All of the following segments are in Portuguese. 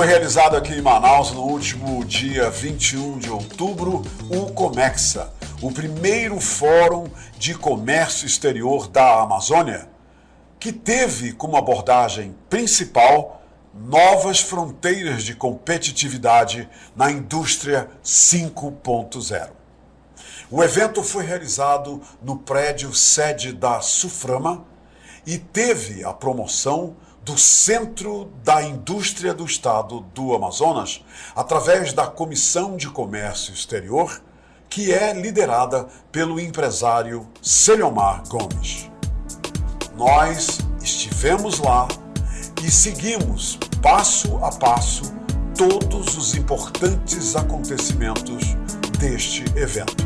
Foi realizado aqui em Manaus, no último dia 21 de outubro, o Comexa, o primeiro Fórum de Comércio Exterior da Amazônia, que teve como abordagem principal novas fronteiras de competitividade na indústria 5.0. O evento foi realizado no prédio sede da Suframa e teve a promoção do Centro da Indústria do Estado do Amazonas, através da Comissão de Comércio Exterior, que é liderada pelo empresário Celiomar Gomes. Nós estivemos lá e seguimos, passo a passo, todos os importantes acontecimentos deste evento.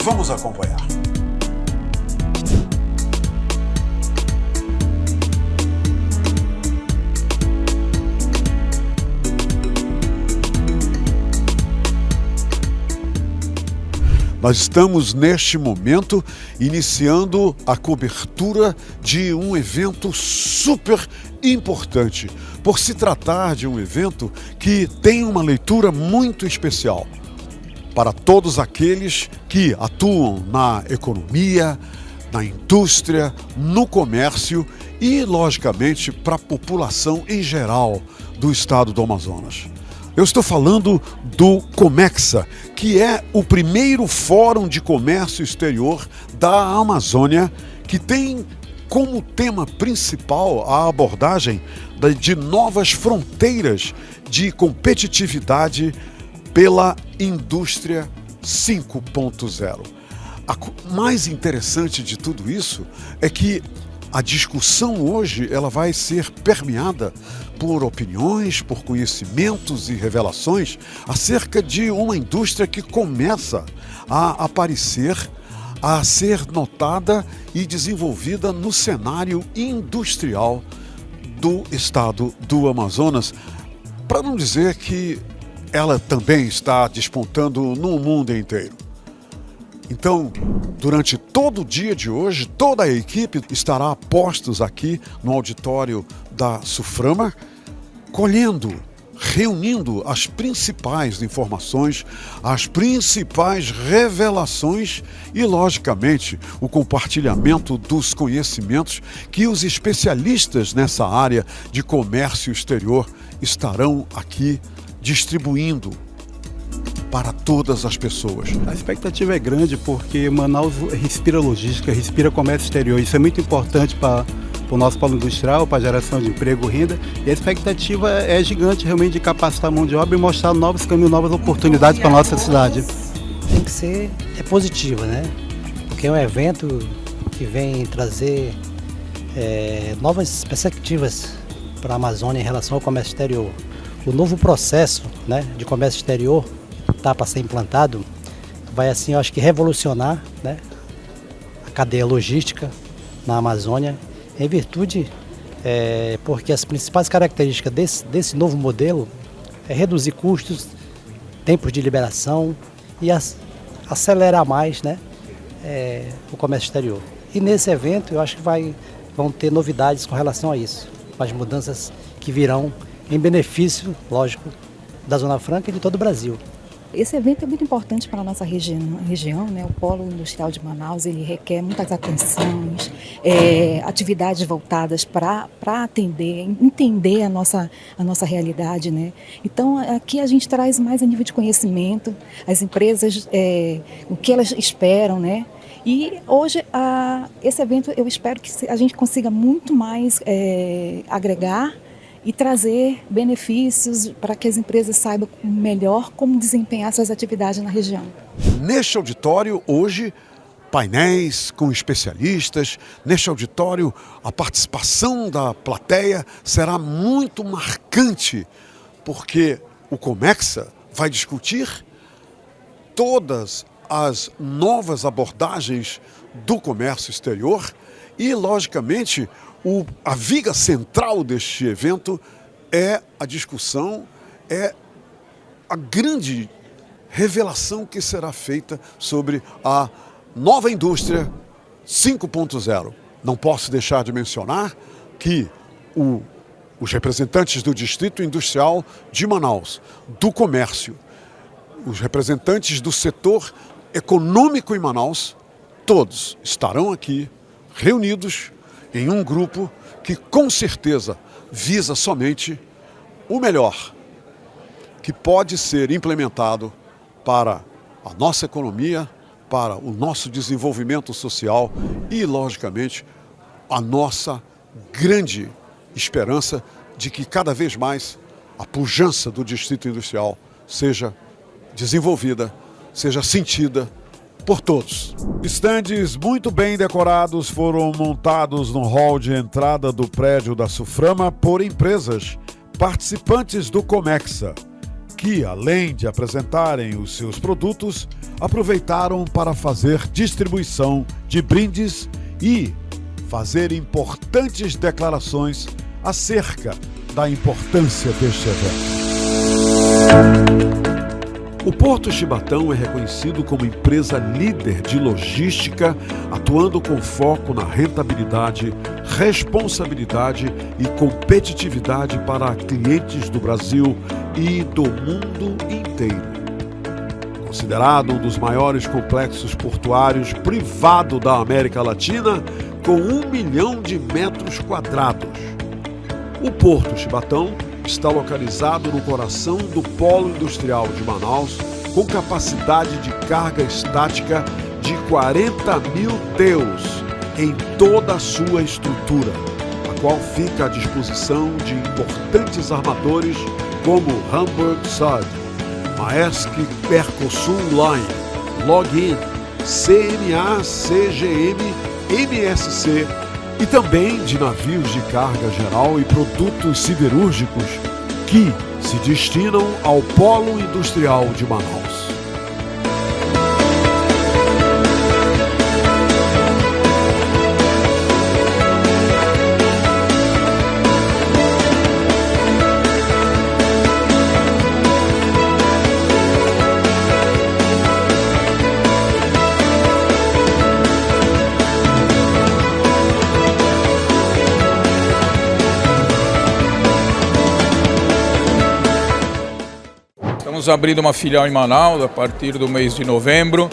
Vamos acompanhar. Nós estamos, neste momento, iniciando a cobertura de um evento super importante, por se tratar de um evento que tem uma leitura muito especial para todos aqueles que atuam na economia, na indústria, no comércio e, logicamente, para a população em geral do estado do Amazonas. Eu estou falando do Comexa, que é o primeiro Fórum de Comércio Exterior da Amazônia, que tem como tema principal a abordagem de novas fronteiras de competitividade pela indústria 5.0. O mais interessante de tudo isso é que a discussão hoje ela vai ser permeada por opiniões, por conhecimentos e revelações acerca de uma indústria que começa a aparecer, a ser notada e desenvolvida no cenário industrial do estado do Amazonas, para não dizer que ela também está despontando no mundo inteiro. Então, durante todo o dia de hoje, toda a equipe estará a postos aqui no auditório da Suframa, colhendo, reunindo as principais informações, as principais revelações e, logicamente, o compartilhamento dos conhecimentos que os especialistas nessa área de comércio exterior estarão aqui distribuindo para todas as pessoas. A expectativa é grande porque Manaus respira logística, respira comércio exterior. Isso é muito importante para o nosso polo industrial, para a geração de emprego e renda. E a expectativa é gigante realmente de capacitar a mão de obra e mostrar novos caminhos, novas oportunidades para a nossa cidade. Tem que ser positiva, né? Porque é um evento que vem trazer novas perspectivas para a Amazônia em relação ao comércio exterior. O novo processo, né, de comércio exterior está para ser implantado, vai assim, eu acho que revolucionar, né, a cadeia logística na Amazônia, em virtude, porque as principais características desse novo modelo é reduzir custos, tempos de liberação e acelerar mais, né, o comércio exterior. E nesse evento eu acho que vão ter novidades com relação a isso, as mudanças que virão em benefício, lógico, da Zona Franca e de todo o Brasil. Esse evento é muito importante para a nossa região, né? O polo industrial de Manaus, ele requer muitas atenções, atividades voltadas para atender, entender a nossa realidade, né? Então, aqui a gente traz mais a nível de conhecimento, as empresas, o que elas esperam, né? E hoje, esse evento, eu espero que a gente consiga muito mais agregar e trazer benefícios para que as empresas saibam melhor como desempenhar suas atividades na região. Neste auditório, hoje, painéis com especialistas. Neste auditório, a participação da plateia será muito marcante, porque o Comexa vai discutir todas as novas abordagens do comércio exterior e, logicamente, a viga central deste evento é a discussão, é a grande revelação que será feita sobre a nova indústria 5.0. Não posso deixar de mencionar que o os representantes do Distrito Industrial de Manaus, do comércio, os representantes do setor econômico em Manaus, todos estarão aqui reunidos em um grupo que com certeza visa somente o melhor que pode ser implementado para a nossa economia, para o nosso desenvolvimento social e, logicamente, a nossa grande esperança de que cada vez mais a pujança do Distrito Industrial seja desenvolvida, seja sentida por todos. Estandes muito bem decorados foram montados no hall de entrada do prédio da Suframa por empresas participantes do Comexa, que, além de apresentarem os seus produtos, aproveitaram para fazer distribuição de brindes e fazer importantes declarações acerca da importância deste evento. O Porto Chibatão é reconhecido como empresa líder de logística, atuando com foco na rentabilidade, responsabilidade e competitividade para clientes do Brasil e do mundo inteiro. Considerado um dos maiores complexos portuários privado da América Latina, com 1 milhão de metros quadrados. O Porto Chibatão está localizado no coração do Polo Industrial de Manaus, com capacidade de carga estática de 40 mil TEUs em toda a sua estrutura, a qual fica à disposição de importantes armadores como Hamburg Süd, Maersk Mercosul Line, Login, CMA, CGM, MSC e também de navios de carga geral e produtos siderúrgicos que se destinam ao Polo Industrial de Manaus. Estamos abrindo uma filial em Manaus a partir do mês de novembro.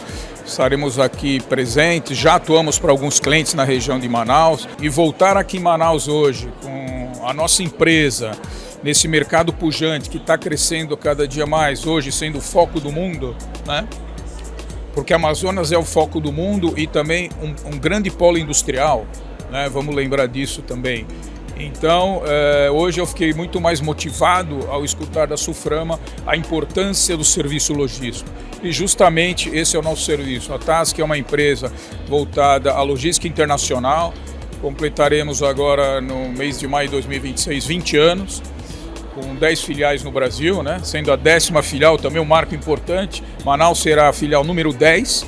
Estaremos aqui presentes, já atuamos para alguns clientes na região de Manaus. E voltar aqui em Manaus hoje com a nossa empresa nesse mercado pujante que está crescendo cada dia mais, hoje sendo o foco do mundo, né? Porque Amazonas é o foco do mundo e também um grande polo industrial, né? Vamos lembrar disso também. Então, hoje eu fiquei muito mais motivado ao escutar da Suframa a importância do serviço logístico. E justamente esse é o nosso serviço. A TASC é uma empresa voltada à logística internacional. Completaremos agora no mês de maio de 2026 20 anos, com 10 filiais no Brasil, né? Sendo a 10ª filial também um marco importante. Manaus será a filial número 10.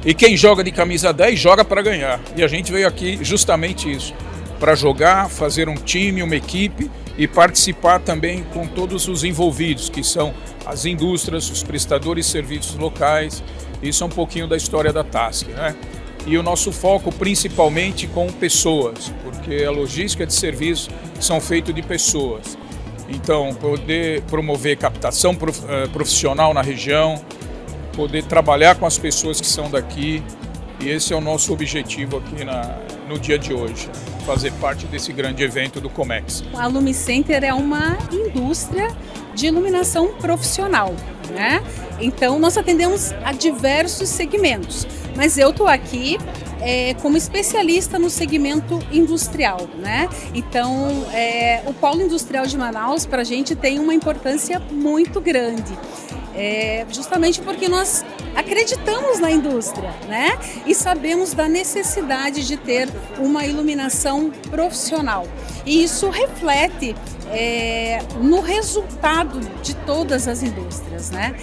E quem joga de camisa 10 joga para ganhar. E a gente veio aqui justamente isso, para jogar, fazer um time, uma equipe e participar também com todos os envolvidos, que são as indústrias, os prestadores de serviços locais. Isso é um pouquinho da história da TASC, né? E o nosso foco principalmente com pessoas, porque a logística de serviços são feitos de pessoas. Então, poder promover captação profissional na região, poder trabalhar com as pessoas que são daqui, e esse é o nosso objetivo aqui no dia de hoje, fazer parte desse grande evento do Comexa. A Lumicenter é uma indústria de iluminação profissional, né? Então nós atendemos a diversos segmentos, mas eu estou aqui como especialista no segmento industrial, né? Então o Polo Industrial de Manaus para a gente tem uma importância muito grande. Justamente porque nós acreditamos na indústria, né? E sabemos da necessidade de ter uma iluminação profissional. E isso reflete no resultado de todas as indústrias, né?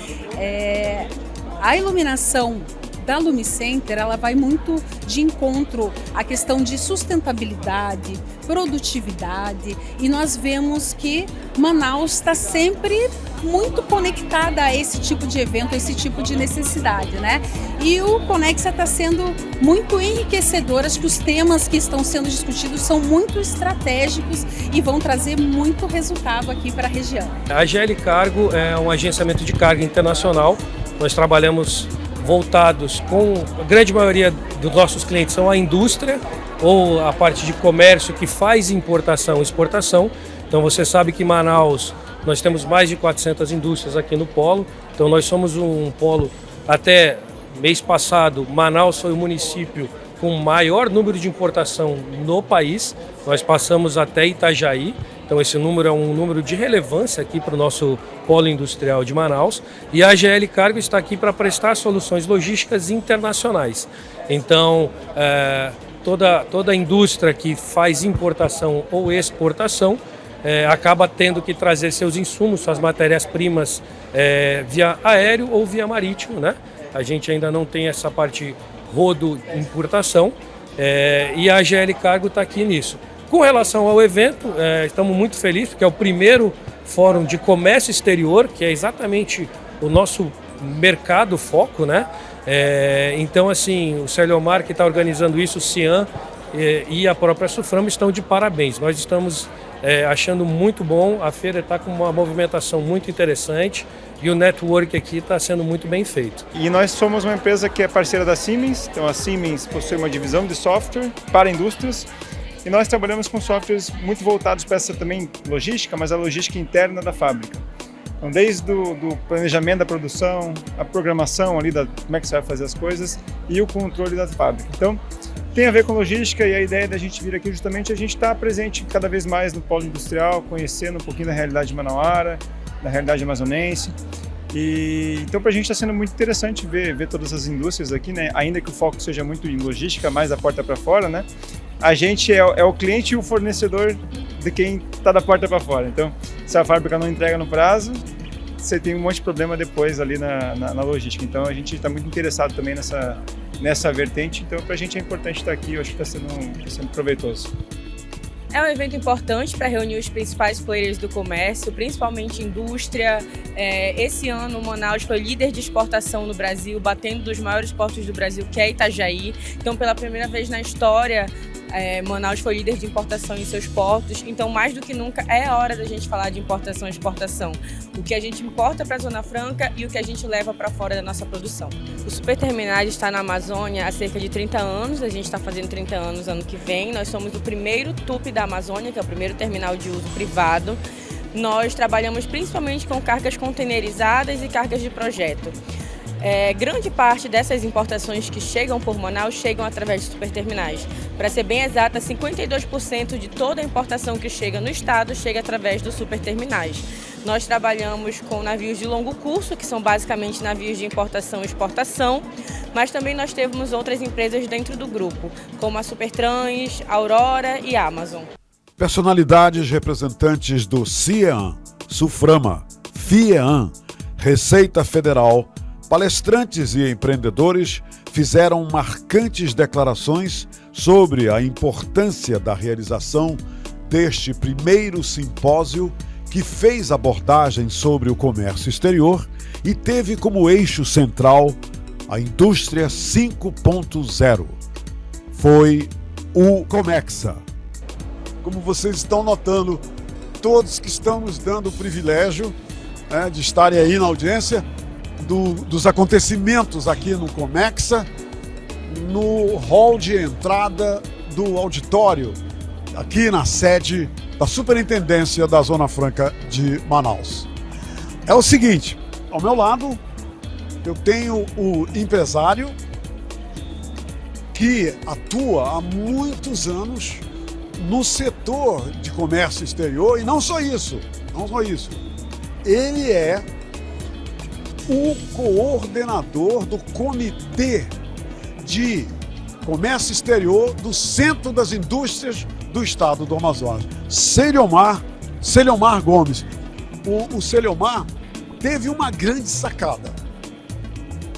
A iluminação da Lumicenter, ela vai muito de encontro à questão de sustentabilidade, produtividade, e nós vemos que Manaus está sempre muito conectada a esse tipo de evento, a esse tipo de necessidade, né? E o Conexa está sendo muito enriquecedor, acho que os temas que estão sendo discutidos são muito estratégicos e vão trazer muito resultado aqui para a região. A GL Cargo é um agenciamento de carga internacional. Nós trabalhamos voltados com a grande maioria dos nossos clientes são a indústria ou a parte de comércio que faz importação e exportação. Então você sabe que em Manaus nós temos mais de 400 indústrias aqui no polo. Então nós somos um polo, até mês passado, Manaus foi o município com maior número de importação no país. Nós passamos até Itajaí. Então esse número é um número de relevância aqui para o nosso polo industrial de Manaus. E a GL Cargo está aqui para prestar soluções logísticas internacionais. Então toda a indústria que faz importação ou exportação acaba tendo que trazer seus insumos, suas matérias-primas via aéreo ou via marítimo, né? A gente ainda não tem essa parte rodo importação e a GL Cargo está aqui nisso. Com relação ao evento, estamos muito felizes porque é o primeiro fórum de comércio exterior, que é exatamente o nosso mercado foco, né? Então, assim, o Celiomar que está organizando isso, o Cian e a própria Suframa estão de parabéns. Nós estamos achando muito bom, a feira está com uma movimentação muito interessante e o network aqui está sendo muito bem feito. E nós somos uma empresa que é parceira da Siemens, então a Siemens possui uma divisão de software para indústrias e nós trabalhamos com softwares muito voltados para essa também logística, mas a logística interna da fábrica. Então desde do planejamento da produção, a programação ali como é que você vai fazer as coisas e o controle da fábrica. Então tem a ver com logística e a ideia da gente vir aqui justamente a gente estar presente cada vez mais no polo industrial, conhecendo um pouquinho da realidade manauara, da realidade amazonense. E então para a gente está sendo muito interessante ver todas as indústrias aqui, né? Ainda que o foco seja muito em logística, mais da porta para fora, né? A gente é o cliente e o fornecedor de quem está da porta para fora. Então, se a fábrica não entrega no prazo, você tem um monte de problema depois ali na logística. Então, a gente está muito interessado também nessa vertente. Então, para a gente é importante estar aqui. Eu acho que está sendo proveitoso. É um evento importante para reunir os principais players do comércio, principalmente indústria. Esse ano, Manaus foi líder de exportação no Brasil, batendo dos maiores portos do Brasil, que é Itajaí. Então, pela primeira vez na história, Manaus foi líder de importação em seus portos. Então, mais do que nunca, é a hora da gente falar de importação e exportação. O que a gente importa para a Zona Franca e o que a gente leva para fora da nossa produção. O Superterminais está na Amazônia há cerca de 30 anos. A gente está fazendo 30 anos ano que vem. Nós somos o primeiro TUP da Amazônia, que é o primeiro terminal de uso privado. Nós trabalhamos principalmente com cargas containerizadas e cargas de projeto. Grande parte dessas importações que chegam por Manaus chegam através de superterminais. Para ser bem exata, 52% de toda a importação que chega no estado chega através dos superterminais. Nós trabalhamos com navios de longo curso, que são basicamente navios de importação e exportação, mas também nós temos outras empresas dentro do grupo, como a Supertrans, Aurora e Amazon. Personalidades representantes do CIEAN, Suframa, FIEAN, Receita Federal, palestrantes e empreendedores fizeram marcantes declarações sobre a importância da realização deste primeiro simpósio que fez abordagem sobre o comércio exterior e teve como eixo central a indústria 5.0. Foi o Comexa. Como vocês estão notando, todos que estão nos dando o privilégio de estarem aí na audiência dos acontecimentos aqui no Comexa, no hall de entrada do auditório, aqui na sede da Superintendência da Zona Franca de Manaus. É o seguinte, ao meu lado eu tenho o empresário que atua há muitos anos no setor de comércio exterior e não só isso, ele é o coordenador do Comitê de Comércio Exterior do Centro das Indústrias do Estado do Amazonas, Celiomar Gomes. O Celiomar teve uma grande sacada.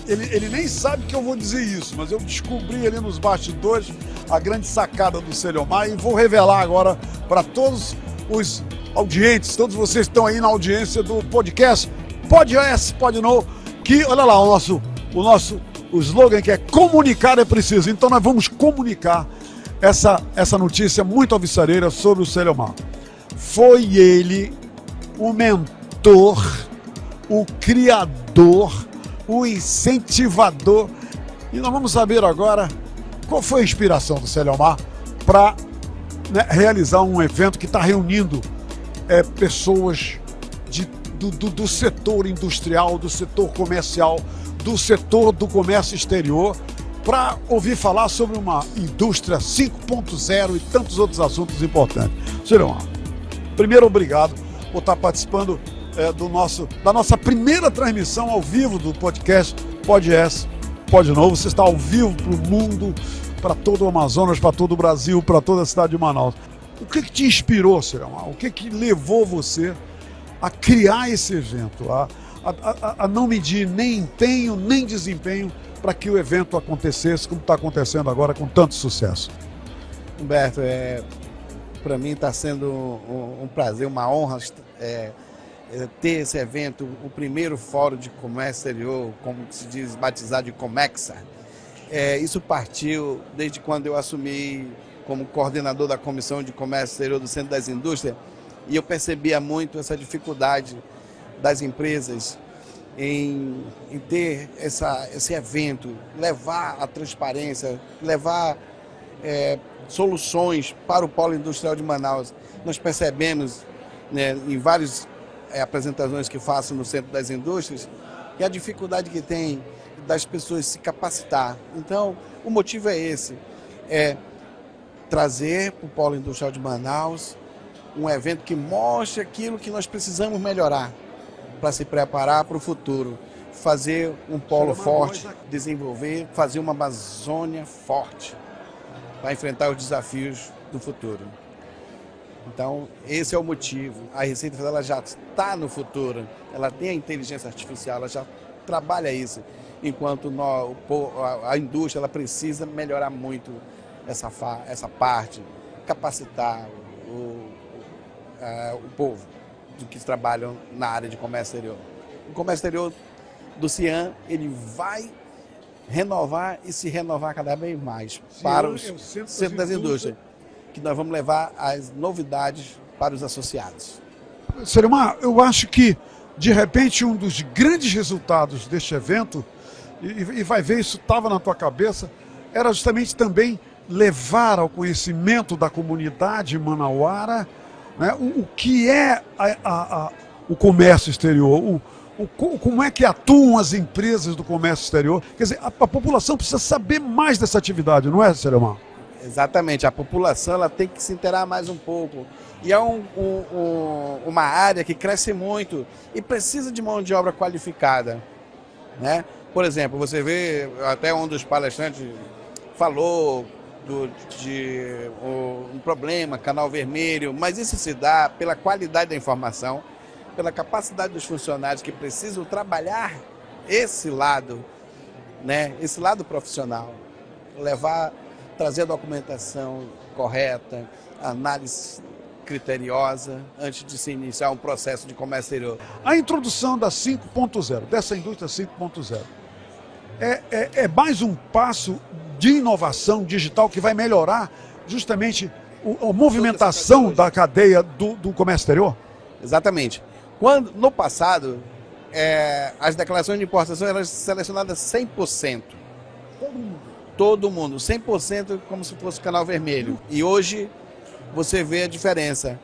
Ele nem sabe que eu vou dizer isso, mas eu descobri ali nos bastidores a grande sacada do Celiomar e vou revelar agora para todos os audientes, todos vocês que estão aí na audiência do podcast Pode Yes, Pode No, que, olha lá, o slogan que é comunicar é preciso. Então nós vamos comunicar essa notícia muito alvissareira sobre o Celiomar. Foi ele o mentor, o criador, o incentivador. E nós vamos saber agora qual foi a inspiração do Celiomar para realizar um evento que está reunindo pessoas do setor industrial, do setor comercial, do setor do comércio exterior, para ouvir falar sobre uma indústria 5.0 e tantos outros assuntos importantes. Celiomar, primeiro, obrigado por estar participando da nossa primeira transmissão ao vivo do podcast Pode Yes, Pode No. Você está ao vivo para o mundo, para todo o Amazonas, para todo o Brasil, para toda a cidade de Manaus. O que te inspirou, Celiomar? O que levou você a criar esse evento, a não medir nem empenho, nem desempenho para que o evento acontecesse como está acontecendo agora com tanto sucesso? Humberto, para mim está sendo um prazer, uma honra ter esse evento, o primeiro fórum de comércio exterior, como se diz, batizado de Comexa. Isso partiu desde quando eu assumi como coordenador da Comissão de Comércio Exterior do Centro das Indústrias, e eu percebia muito essa dificuldade das empresas em ter esse evento, levar a transparência, levar soluções para o polo industrial de Manaus. Nós percebemos, em várias apresentações que faço no Centro das Indústrias, que a dificuldade que tem das pessoas se capacitar. Então, o motivo é esse, trazer para o polo industrial de Manaus um evento que mostre aquilo que nós precisamos melhorar para se preparar para o futuro, fazer um polo forte, desenvolver, fazer uma Amazônia forte para enfrentar os desafios do futuro. Então, esse é o motivo. A Receita Federal já está no futuro, ela tem a inteligência artificial, ela já trabalha isso, enquanto a indústria ela precisa melhorar muito essa parte, capacitar o povo do que trabalham na área de comércio exterior. O comércio exterior do CIAN, ele vai renovar e se renovar cada vez mais para o Centro das Indústrias, que nós vamos levar as novidades para os associados. Celiomar, eu acho que, de repente, um dos grandes resultados deste evento, e vai ver, isso estava na tua cabeça, era justamente também levar ao conhecimento da comunidade manauara, né, o que é o comércio exterior, como é que atuam as empresas do comércio exterior. Quer dizer, a população precisa saber mais dessa atividade, não é, Celiomar? Exatamente, a população ela tem que se inteirar mais um pouco. E é uma área que cresce muito e precisa de mão de obra qualificada, né? Por exemplo, você vê, até um dos palestrantes falou um problema, canal vermelho, mas isso se dá pela qualidade da informação, pela capacidade dos funcionários que precisam trabalhar esse lado, né? Esse lado profissional, trazer a documentação correta, análise criteriosa antes de se iniciar um processo de comércio exterior. A introdução da 5.0, dessa indústria 5.0, é mais um passo de inovação digital que vai melhorar justamente a movimentação da cadeia do comércio exterior? Exatamente. No passado, as declarações de importação eram selecionadas 100%. Todo mundo, 100% como se fosse canal vermelho. E hoje você vê a diferença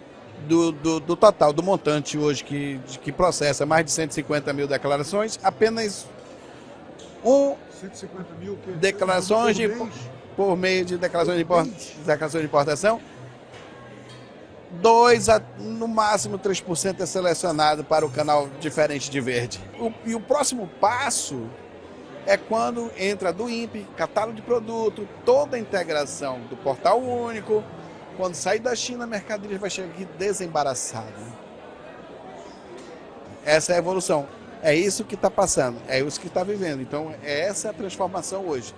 do total, do montante hoje que processa mais de 150 mil declarações, apenas 150 mil declarações por meio de declarações de importação. 2% no máximo 3% é selecionado para o canal diferente de verde. E o próximo passo é quando entra do INPE, catálogo de produto, toda a integração do portal único. Quando sair da China, a mercadoria vai chegar aqui desembaraçada. Essa é a evolução. É isso que está passando, é isso que está vivendo. Então, essa é a transformação hoje.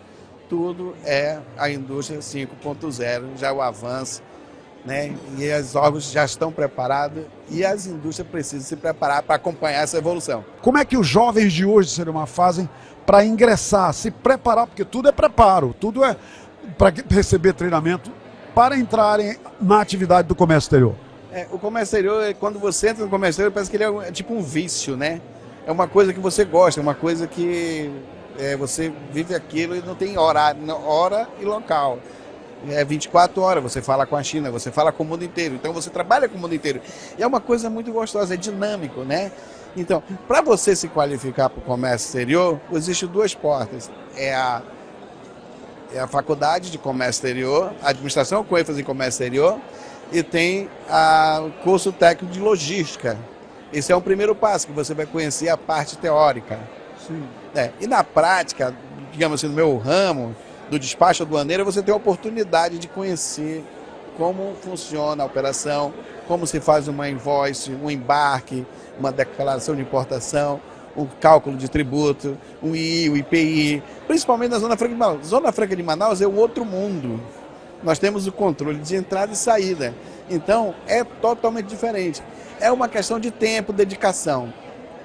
Tudo é a indústria 5.0, já o avanço, né? E os órgãos já estão preparados e as indústrias precisam se preparar para acompanhar essa evolução. Como é que os jovens de hoje, Selimar, fazem para ingressar, se preparar? Porque tudo é preparo, tudo é para receber treinamento, para entrarem na atividade do comércio exterior. O comércio exterior, quando você entra no comércio exterior, parece que ele é tipo um vício, né? É uma coisa que você gosta, é uma coisa que você vive aquilo e não tem hora e local. É 24 horas, você fala com a China, você fala com o mundo inteiro, então você trabalha com o mundo inteiro. E é uma coisa muito gostosa, é dinâmico, né? Então, para você se qualificar para o comércio exterior, existem duas portas. É a faculdade de comércio exterior, a administração com ênfase em comércio exterior, e tem o curso técnico de logística. Esse é o primeiro passo, que você vai conhecer a parte teórica. Sim. E na prática, digamos assim, no meu ramo, do despacho aduaneiro, você tem a oportunidade de conhecer como funciona a operação, como se faz uma invoice, um embarque, uma declaração de importação, o cálculo de tributo, o II, o IPI, principalmente na Zona Franca de Manaus. Zona Franca de Manaus é um outro mundo. Nós temos o controle de entrada e saída. Então, é totalmente diferente. É uma questão de tempo, dedicação.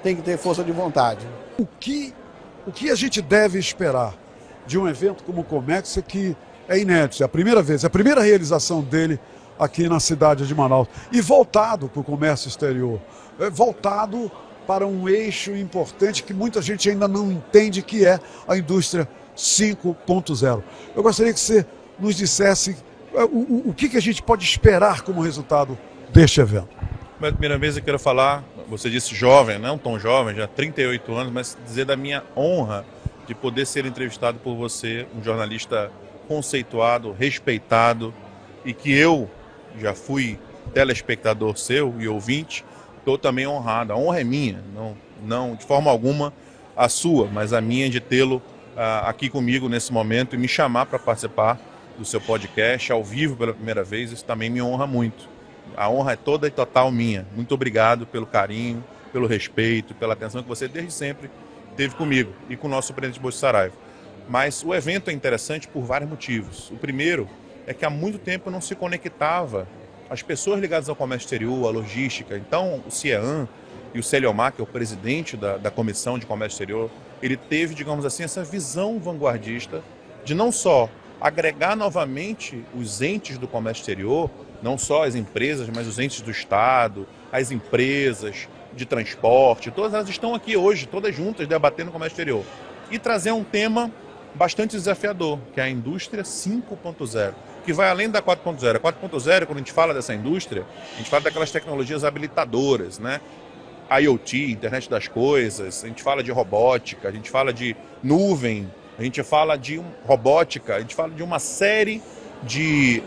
Tem que ter força de vontade. O que a gente deve esperar de um evento como o Comex, que é inédito, é a primeira vez, é a primeira realização dele aqui na cidade de Manaus, e voltado para o comércio exterior, voltado para um eixo importante que muita gente ainda não entende, que é a indústria 5.0. Eu gostaria que você nos dissesse o que a gente pode esperar como resultado deste evento. Na primeira vez eu quero falar, você disse jovem, não tão jovem, já 38 anos, mas dizer da minha honra de poder ser entrevistado por você, um jornalista conceituado, respeitado, e que eu já fui telespectador seu e ouvinte, estou também honrado. A honra é minha, não de forma alguma a sua, mas a minha de tê-lo aqui comigo nesse momento e me chamar para participar do seu podcast ao vivo pela primeira vez. Isso também me honra muito. A honra é toda e total minha. Muito obrigado pelo carinho, pelo respeito, pela atenção que você desde sempre teve comigo e com o nosso presidente Bozo Saraiva. Mas o evento é interessante por vários motivos. O primeiro é que há muito tempo não se conectava as pessoas ligadas ao comércio exterior, à logística. Então, o CIEAN e o Celiomar, que é o presidente da Comissão de Comércio Exterior, ele teve, digamos assim, essa visão vanguardista de não só agregar novamente os entes do comércio exterior, não só as empresas, mas os entes do Estado, as empresas de transporte, todas elas estão aqui hoje, todas juntas, debatendo o comércio exterior. E trazer um tema bastante desafiador, que é a indústria 5.0, que vai além da 4.0. A 4.0, quando a gente fala dessa indústria, a gente fala daquelas tecnologias habilitadoras, né? IoT, internet das coisas, a gente fala de robótica, a gente fala de nuvem, a gente fala de robótica, a gente fala de uma série de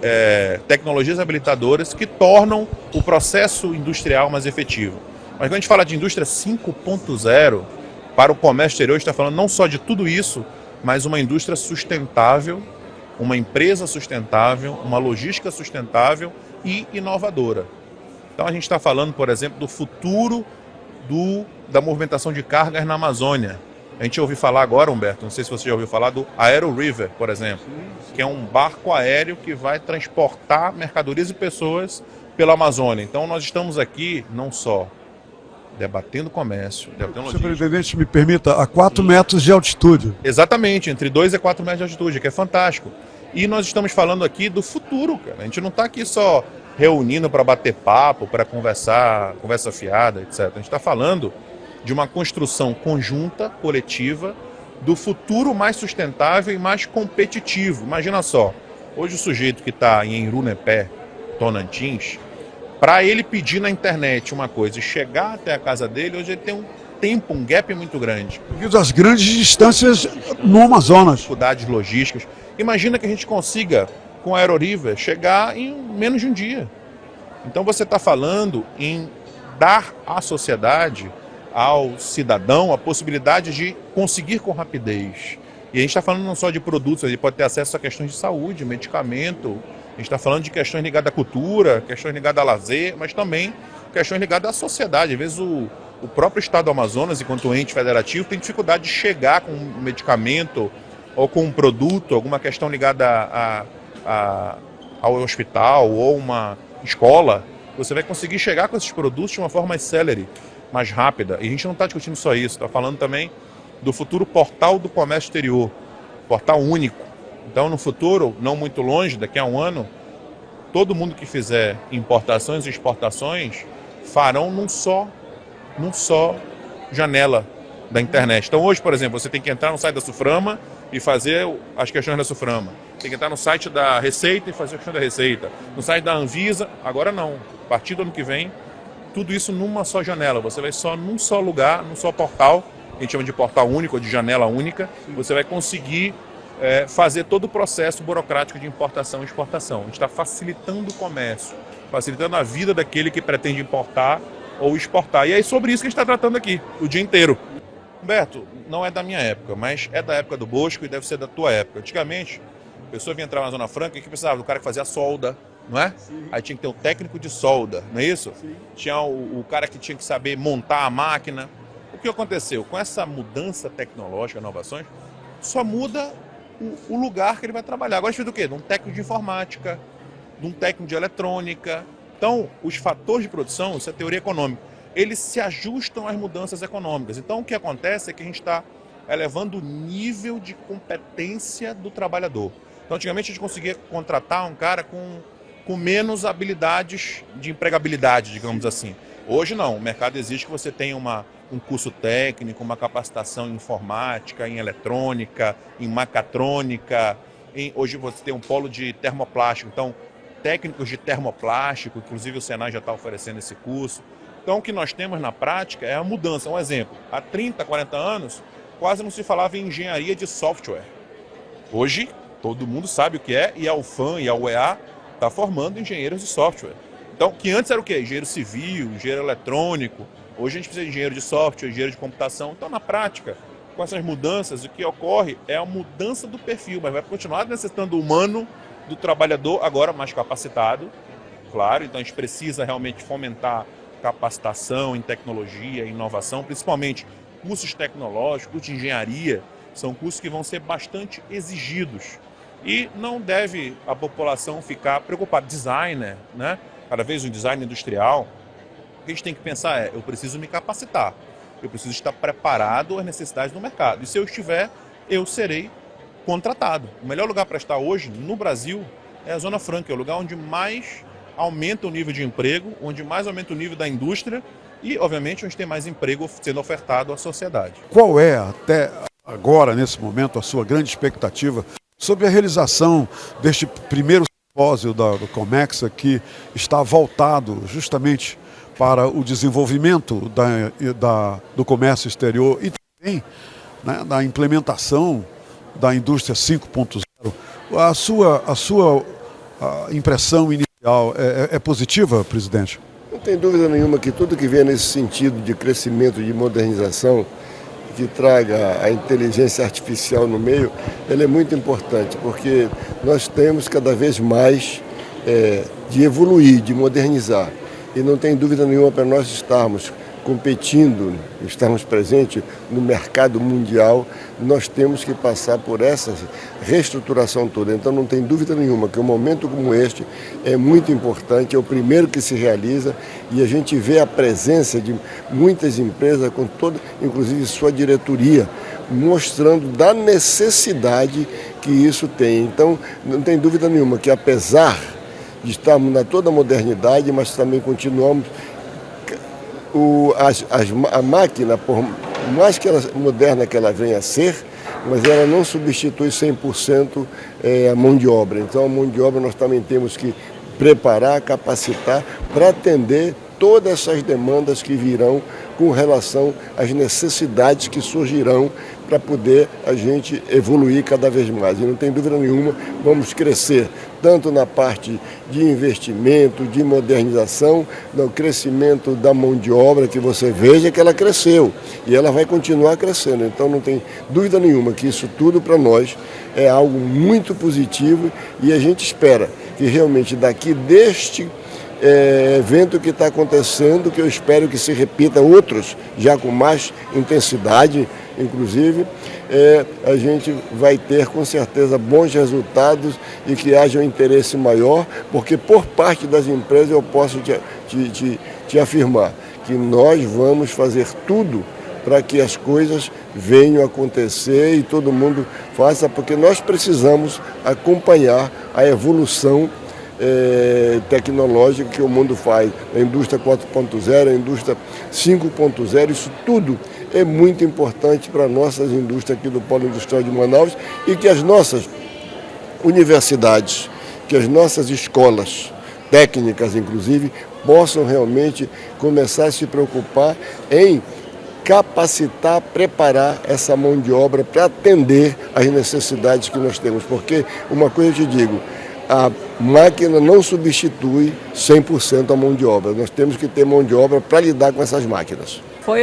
tecnologias habilitadoras que tornam o processo industrial mais efetivo. Mas quando a gente fala de indústria 5.0, para o comércio exterior, a gente está falando não só de tudo isso, mas uma indústria sustentável, uma empresa sustentável, uma logística sustentável e inovadora. Então a gente está falando, por exemplo, do futuro da movimentação de cargas na Amazônia. A gente ouviu falar agora, Humberto, não sei se você já ouviu falar do Aero River, por exemplo, que é um barco aéreo que vai transportar mercadorias e pessoas pela Amazônia. Então nós estamos aqui não só debatendo comércio, debatendo logística. Senhor presidente, me permita, a 4 metros de altitude. Exatamente, entre 2 e 4 metros de altitude, que é fantástico. E nós estamos falando aqui do futuro, cara. A gente não está aqui só reunindo para bater papo, para conversar, conversa fiada, etc. A gente está falando de uma construção conjunta, coletiva, do futuro mais sustentável e mais competitivo. Imagina só, hoje o sujeito que está em Enrunepé, Tocantins, para ele pedir na internet uma coisa e chegar até a casa dele, hoje ele tem um tempo, um gap muito grande. Devido às grandes distâncias no Amazonas. Dificuldades logísticas. Imagina que a gente consiga, com a Aeroriver, chegar em menos de um dia. Então você está falando em dar à sociedade, ao cidadão, a possibilidade de conseguir com rapidez. E a gente está falando não só de produtos, ele pode ter acesso a questões de saúde, medicamento, a gente está falando de questões ligadas à cultura, questões ligadas a lazer, mas também questões ligadas à sociedade. Às vezes o próprio estado do Amazonas, enquanto ente federativo, tem dificuldade de chegar com um medicamento ou com um produto, alguma questão ligada ao hospital ou uma escola. Você vai conseguir chegar com esses produtos de uma forma mais célere, mais rápida. E a gente não está discutindo só isso, está falando também do futuro portal do comércio exterior, portal único. Então, no futuro, não muito longe, daqui a um ano, todo mundo que fizer importações e exportações farão num só janela da internet. Então hoje, por exemplo, você tem que entrar no site da Suframa e fazer as questões da Suframa. Tem que entrar no site da Receita e fazer a questão da Receita. No site da Anvisa, agora não. A partir do ano que vem, tudo isso numa só janela. Você vai só num só lugar, num só portal, que a gente chama de portal único ou de janela única. Você vai conseguir fazer todo o processo burocrático de importação e exportação. A gente está facilitando o comércio, facilitando a vida daquele que pretende importar ou exportar. E é sobre isso que a gente está tratando aqui, o dia inteiro. Humberto, não é da minha época, mas é da época do Bosco e deve ser da tua época. Antigamente, a pessoa vinha entrar na Zona Franca e que precisava do cara que fazia solda, não é? Sim. Aí tinha que ter um técnico de solda, não é isso? Sim. Tinha o cara que tinha que saber montar a máquina. O que aconteceu? Com essa mudança tecnológica, inovações, só muda o lugar que ele vai trabalhar. Agora a gente fez do quê? De um técnico de informática, de um técnico de eletrônica. Então, os fatores de produção, isso é teoria econômica, eles se ajustam às mudanças econômicas. Então, o que acontece é que a gente está elevando o nível de competência do trabalhador. Então, antigamente a gente conseguia contratar um cara com menos habilidades de empregabilidade, digamos assim. Hoje não, o mercado exige que você tenha um curso técnico, uma capacitação em informática, em eletrônica, em mecatrônica. Hoje você tem um polo de termoplástico, então técnicos de termoplástico, inclusive o Senai já está oferecendo esse curso. Então o que nós temos na prática é a mudança. Um exemplo, há 30, 40 anos, quase não se falava em engenharia de software. Hoje, todo mundo sabe o que é, e a UFAM e a UEA está formando engenheiros de software. Então, que antes era o quê? Engenheiro civil, engenheiro eletrônico. Hoje a gente precisa de engenheiro de software, engenheiro de computação. Então, na prática, com essas mudanças, o que ocorre é a mudança do perfil, mas vai continuar necessitando o humano do trabalhador, agora mais capacitado, claro. Então, a gente precisa realmente fomentar capacitação em tecnologia, em inovação, principalmente cursos tecnológicos, de engenharia, são cursos que vão ser bastante exigidos. E não deve a população ficar preocupada. Designer, né? Cada vez um design industrial. O que a gente tem que pensar é, eu preciso me capacitar, eu preciso estar preparado às necessidades do mercado. E se eu estiver, eu serei contratado. O melhor lugar para estar hoje no Brasil é a Zona Franca, é o lugar onde mais aumenta o nível de emprego, onde mais aumenta o nível da indústria e, obviamente, onde tem mais emprego sendo ofertado à sociedade. Qual é, até agora, nesse momento, a sua grande expectativa sobre a realização deste primeiro simpósio do Comexa, que está voltado justamente para o desenvolvimento do comércio exterior e também, né, da implementação da indústria 5.0? A sua impressão inicial é positiva, presidente? Não tem dúvida nenhuma que tudo que vier nesse sentido de crescimento, de modernização, que traga a inteligência artificial no meio, ela é muito importante, porque nós temos cada vez mais de evoluir, de modernizar. E não tem dúvida nenhuma para nós estarmos competindo, estarmos presentes no mercado mundial, nós temos que passar por essa reestruturação toda. Então não tem dúvida nenhuma que um momento como este é muito importante, é o primeiro que se realiza e a gente vê a presença de muitas empresas com toda, inclusive sua diretoria, mostrando da necessidade que isso tem. Então não tem dúvida nenhuma que apesar de estarmos na toda a modernidade, mas também continuamos a máquina, por mais que ela moderna que ela venha a ser, mas ela não substitui 100% a mão de obra. Então a mão de obra nós também temos que preparar, capacitar para atender todas essas demandas que virão com relação às necessidades que surgirão para poder a gente evoluir cada vez mais. E não tem dúvida nenhuma, vamos crescer tanto na parte de investimento, de modernização, no crescimento da mão de obra, que você veja que ela cresceu e ela vai continuar crescendo. Então não tem dúvida nenhuma que isso tudo para nós é algo muito positivo e a gente espera que realmente daqui deste evento que está acontecendo, que eu espero que se repita outros, já com mais intensidade, inclusive, a gente vai ter com certeza bons resultados e que haja um interesse maior, porque por parte das empresas eu posso te afirmar que nós vamos fazer tudo para que as coisas venham a acontecer e todo mundo faça, porque nós precisamos acompanhar a evolução tecnológica que o mundo faz, a indústria 4.0, a indústria 5.0, isso tudo é muito importante para nossas indústrias aqui do Polo Industrial de Manaus e que as nossas universidades, que as nossas escolas técnicas, inclusive, possam realmente começar a se preocupar em capacitar, preparar essa mão de obra para atender às necessidades que nós temos. Porque uma coisa eu te digo, a máquina não substitui 100% a mão de obra. Nós temos que ter mão de obra para lidar com essas máquinas. Foi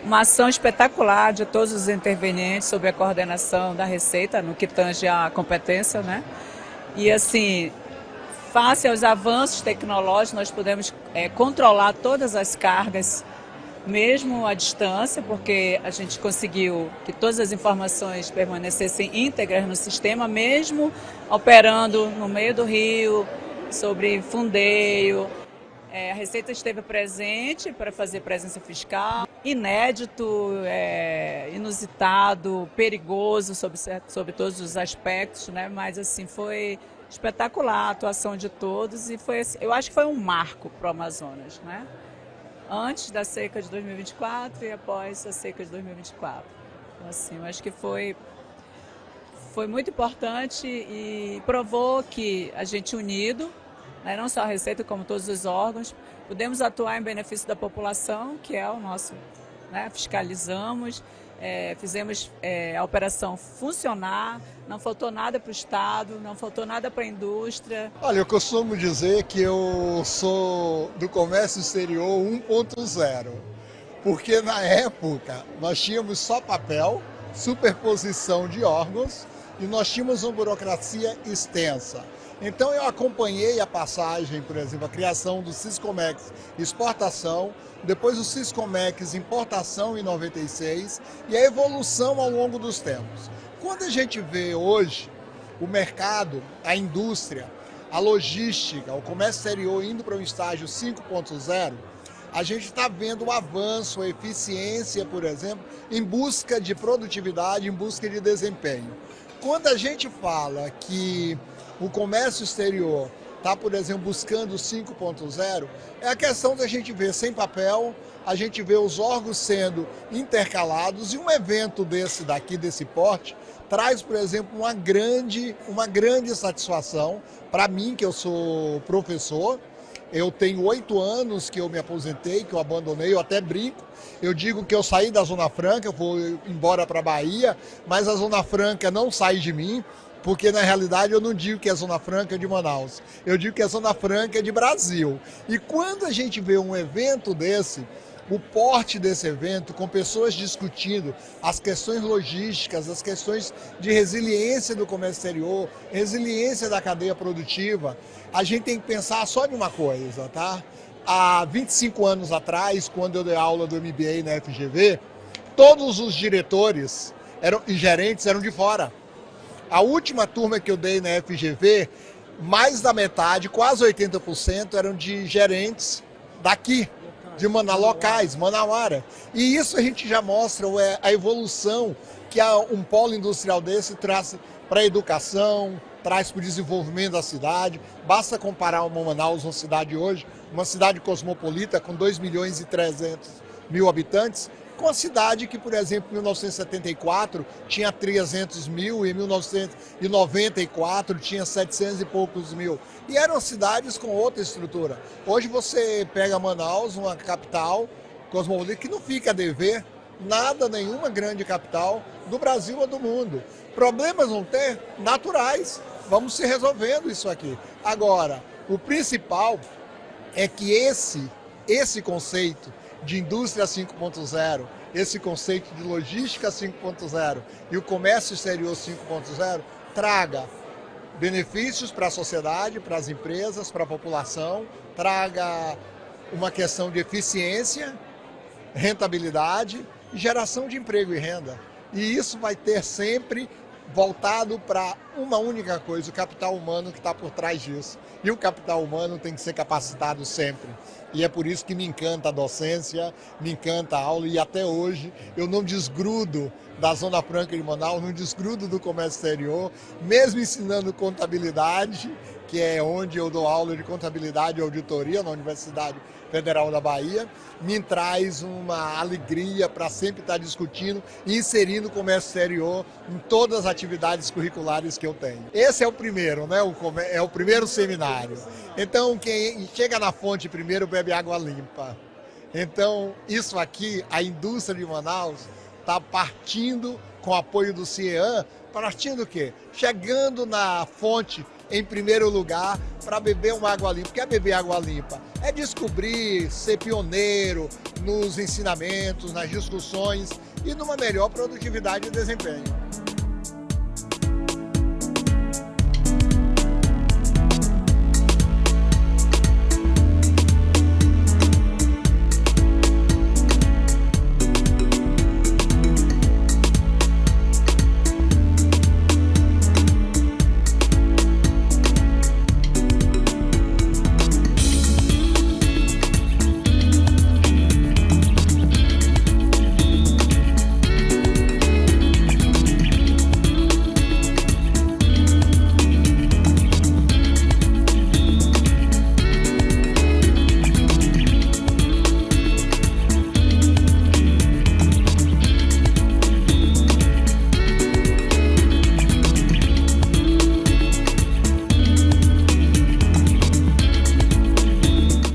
uma ação espetacular de todos os intervenientes sobre a coordenação da Receita, no que tange a competência, né? E assim, face aos avanços tecnológicos, nós podemos controlar todas as cargas, mesmo à distância, porque a gente conseguiu que todas as informações permanecessem íntegras no sistema, mesmo operando no meio do rio, sobre fundeio. A Receita esteve presente para fazer presença fiscal, inédito, inusitado, perigoso sobre todos os aspectos, né? Mas assim, foi espetacular a atuação de todos e eu acho que foi um marco para o Amazonas, né? Antes da seca de 2024 e após a seca de 2024. Então, assim, eu acho que foi muito importante e provou que a gente unido, né, não só a Receita, como todos os órgãos, podemos atuar em benefício da população, que é o nosso, né, fiscalizamos, fizemos a operação funcionar, não faltou nada para o Estado, não faltou nada para a indústria. Olha, eu costumo dizer que eu sou do comércio exterior 1.0, porque na época nós tínhamos só papel, superposição de órgãos e nós tínhamos uma burocracia extensa. Então eu acompanhei a passagem, por exemplo, a criação do Siscomex exportação, depois o Siscomex importação em 96 e a evolução ao longo dos tempos. Quando a gente vê hoje o mercado, a indústria, a logística, o comércio exterior indo para um estágio 5.0, a gente está vendo o avanço, a eficiência, por exemplo, em busca de produtividade, em busca de desempenho. Quando a gente fala que o comércio exterior está, por exemplo, buscando o 5.0, é a questão da gente ver sem papel, a gente vê os órgãos sendo intercalados e um evento desse porte, traz, por exemplo, uma grande satisfação para mim, que eu sou professor. Eu tenho 8 anos que eu me aposentei, que eu abandonei, eu até brinco. Eu digo que eu saí da Zona Franca, eu vou embora para a Bahia, mas a Zona Franca não sai de mim, porque na realidade eu não digo que a Zona Franca é de Manaus, eu digo que a Zona Franca é de Brasil. E quando a gente vê um evento desse, o porte desse evento, com pessoas discutindo as questões logísticas, as questões de resiliência do comércio exterior, resiliência da cadeia produtiva, a gente tem que pensar só em uma coisa, tá? Há 25 anos atrás, quando eu dei aula do MBA na FGV, todos os diretores e gerentes eram de fora. A última turma que eu dei na FGV, mais da metade, quase 80%, eram de gerentes daqui, de locais, Manauara. E isso a gente já mostra a evolução que um polo industrial desse traz para a educação, traz para o desenvolvimento da cidade. Basta comparar uma Manaus, uma cidade hoje, uma cidade cosmopolita com 2.300.000 habitantes, com a cidade que, por exemplo, em 1974 tinha 300 mil, em 1994 tinha 700 e poucos mil. E eram cidades com outra estrutura. Hoje você pega Manaus, uma capital cosmopolita, que não fica a dever nada, nenhuma grande capital do Brasil ou do mundo. Problemas vão ter naturais, vamos se resolvendo isso aqui. Agora, o principal é que esse conceito de indústria 5.0, esse conceito de logística 5.0 e o comércio exterior 5.0 traga benefícios para a sociedade, para as empresas, para a população, traga uma questão de eficiência, rentabilidade e geração de emprego e renda. E isso vai ter sempre voltado para uma única coisa, o capital humano que está por trás disso. E o capital humano tem que ser capacitado sempre. E é por isso que me encanta a docência, me encanta a aula, e até hoje eu não desgrudo da Zona Franca de Manaus, não desgrudo do comércio exterior, mesmo ensinando contabilidade, que é onde eu dou aula de contabilidade e auditoria na Universidade Federal da Bahia, me traz uma alegria para sempre estar discutindo e inserindo o comércio exterior em todas as atividades curriculares que eu tenho. Esse é o primeiro, né? É o primeiro seminário. Então, quem chega na fonte primeiro bebe água limpa. Então, isso aqui, a indústria de Manaus está partindo com o apoio do CIEAM, partindo o quê? Chegando na fonte em primeiro lugar para beber uma água limpa. O que é beber água limpa? É descobrir, ser pioneiro nos ensinamentos, nas discussões e numa melhor produtividade e desempenho.